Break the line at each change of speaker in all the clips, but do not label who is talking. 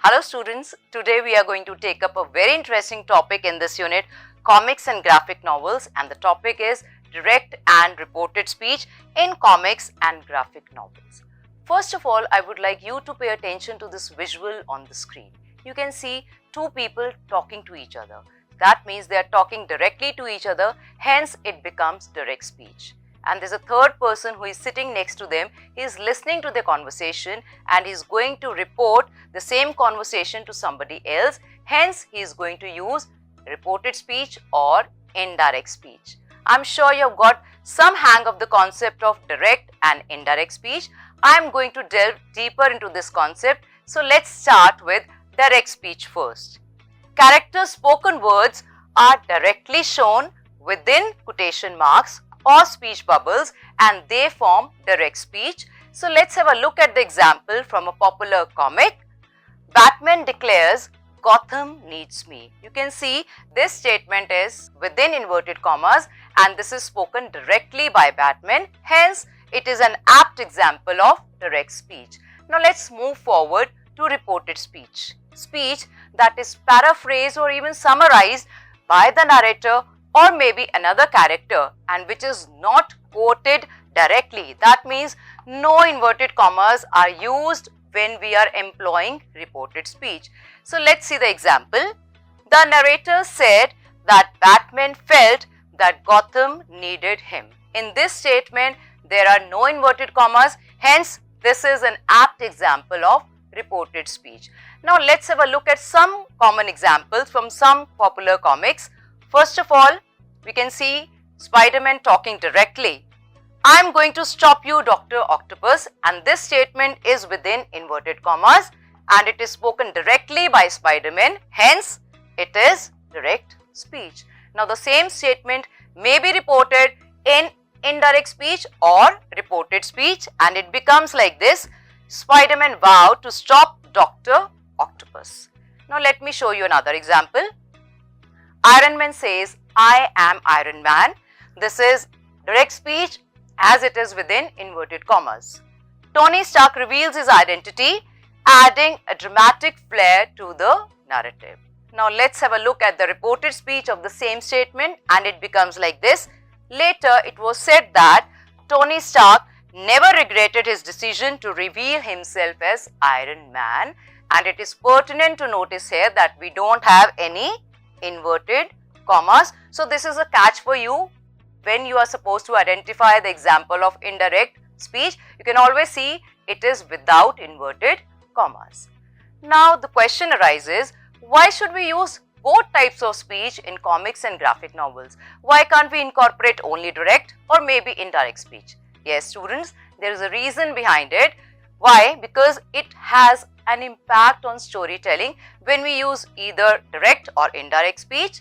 Hello students, today we are going to take up a very interesting topic in this unit, comics and graphic novels, and the topic is direct and reported speech in comics and graphic novels. First of all, I would like you to pay attention to this visual on the screen. You can see two people talking to each other. That means they are talking directly to each other, hence it becomes direct speech. And there's a third person who is sitting next to them. He is listening to the conversation and he is going to report the same conversation to somebody else. Hence, he is going to use reported speech or indirect speech. I'm sure you have got some hang of the concept of direct and indirect speech. I'm going to delve deeper into this concept. So let's start with direct speech first. Character spoken words are directly shown within quotation marks or speech bubbles and they form direct speech. So let's have a look at the example from a popular comic. Batman declares, "Gotham needs me." You can see this statement is within inverted commas and this is spoken directly by Batman. Hence, it is an apt example of direct speech. Now let's move forward to reported speech. Speech that is paraphrased or even summarized by the narrator or maybe another character and which is not quoted directly. That means no inverted commas are used when we are employing reported speech. So let's see the example. The narrator said that Batman felt that Gotham needed him. In this statement, there are no inverted commas. Hence, this is an apt example of reported speech. Now let's have a look at some common examples from some popular comics. First of all, we can see Spider-Man talking directly. "I'm going to stop you, Dr. Octopus," and this statement is within inverted commas and it is spoken directly by Spider-Man. Hence, it is direct speech. Now, the same statement may be reported in indirect speech or reported speech and it becomes like this. Spider-Man vowed to stop Dr. Octopus. Now, let me show you another example. Iron Man says, "I am Iron Man." This is direct speech as it is within inverted commas. Tony Stark reveals his identity, adding a dramatic flair to the narrative. Now let's have a look at the reported speech of the same statement and it becomes like this. Later, it was said that Tony Stark never regretted his decision to reveal himself as Iron Man, and it is pertinent to notice here that we don't have any inverted commas. So this is a catch for you when you are supposed to identify the example of indirect speech. You can always see it is without inverted commas. Now the question arises, why should we use both types of speech in comics and graphic novels? Why can't we incorporate only direct or maybe indirect speech? Yes, students, there is a reason behind it. Why? Because it has an impact on storytelling when we use either direct or indirect speech.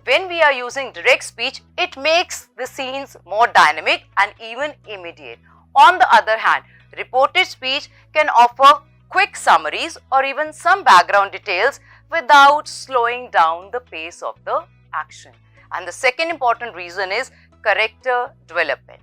When we are using direct speech, it makes the scenes more dynamic and even immediate. On the other hand, reported speech can offer quick summaries or even some background details without slowing down the pace of the action. And the second important reason is character development.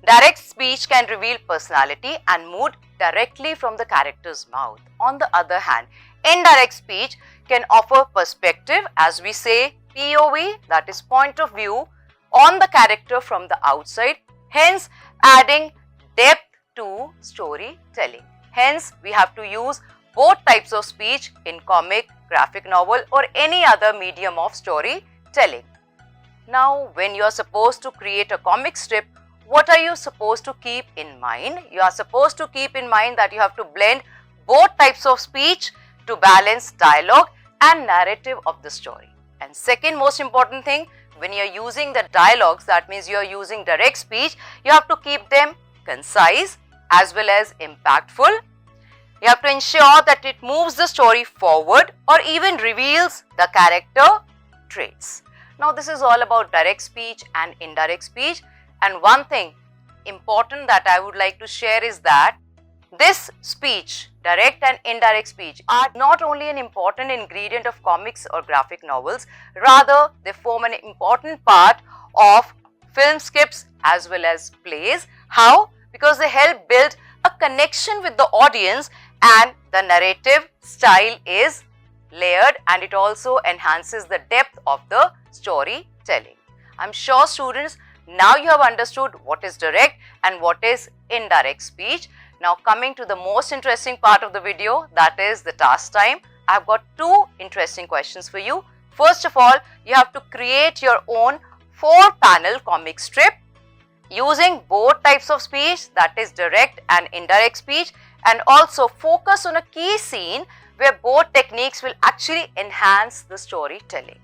Direct speech can reveal personality and mood directly from the character's mouth. On the other hand, indirect speech can offer perspective, as we say POV, that is point of view, on the character from the outside, hence adding depth to storytelling. Hence, we have to use both types of speech in comic, graphic novel or any other medium of storytelling. Now, when you are supposed to create a comic strip, what are you supposed to keep in mind? You are supposed to keep in mind that you have to blend both types of speech to balance dialogue and narrative of the story. And second most important thing, when you are using the dialogues, that means you are using direct speech, you have to keep them concise as well as impactful. You have to ensure that it moves the story forward or even reveals the character traits. Now this is all about direct speech and indirect speech, and one thing important that I would like to share is that This speech, direct and indirect speech, are not only an important ingredient of comics or graphic novels, rather they form an important part of film scripts as well as plays. How? Because they help build a connection with the audience, and the narrative style is layered and it also enhances the depth of the storytelling. I'm sure students, now you have understood what is direct and what is indirect speech. Now coming to the most interesting part of the video, that is the task time. I've got two interesting questions for you. First of all, you have to create your own 4-panel comic strip using both types of speech, that is direct and indirect speech, and also focus on a key scene where both techniques will actually enhance the storytelling.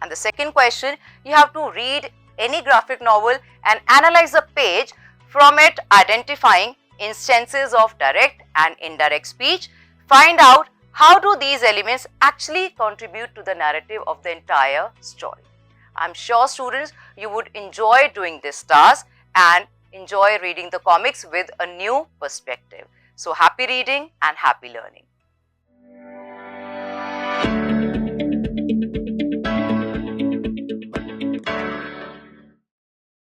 And the second question, you have to read any graphic novel and analyze the page, from it identifying instances of direct and indirect speech. Find out how do these elements actually contribute to the narrative of the entire story. I'm sure students, you would enjoy doing this task and enjoy reading the comics with a new perspective. So happy reading and happy learning.